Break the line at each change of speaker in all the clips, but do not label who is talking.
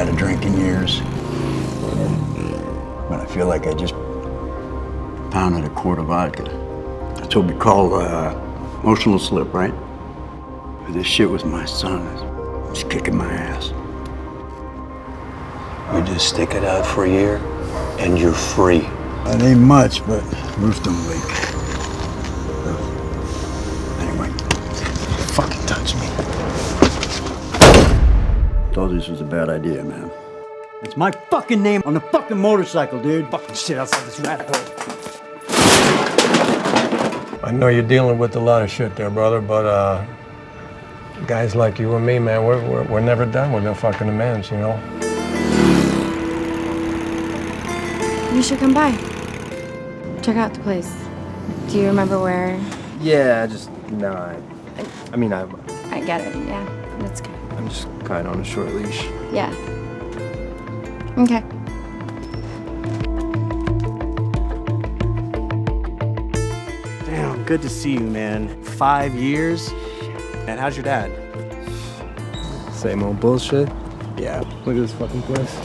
had a drink in years. But I feel like I just pounded a quart of vodka. That's what we call emotional slip, right? But this shit was my son. He's kicking my ass.
We just stick it out for a year, and you're free.
It ain't much, but roof don't leak. Anyway,
Fucking touch me.
told you this was a bad idea, man. It's my fucking name on the fucking motorcycle, dude.
Fucking shit outside this rat hole.
I know you're dealing with a lot of shit there, brother, but guys like you and me, man, we're never done with no fucking amends, you know?
You should come by. Check out the place. Do you remember where?
Yeah, just, no, I mean,
I get it, yeah. That's good.
I'm just kind of on a short leash.
Yeah. Okay.
Damn, good to see you, man. 5 years? And how's your dad?
Same old bullshit.
Yeah.
Look at this fucking place.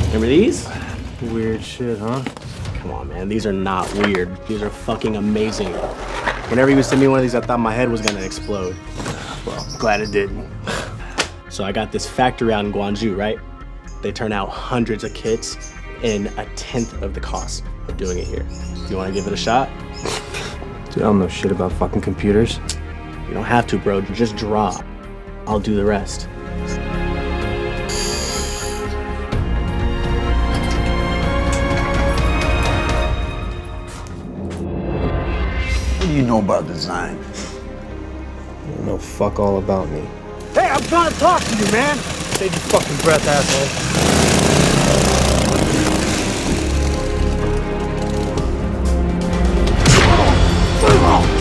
Remember these?
Weird shit, huh?
Come on, man. These are not weird. These are fucking amazing. Whenever you would send me one of these, I thought my head was gonna explode. Well, glad it didn't. So I got this factory out in Gwangju, right? They turn out hundreds of kits in 1/10 of the cost of doing it here. You wanna give it a shot?
Dude, I don't know shit about fucking computers.
You don't have to, bro. Just draw. I'll do the rest.
What do you know about design?
You don't know fuck all about me.
Hey, I'm trying to talk to you, man! Save your fucking breath, asshole.
Oh!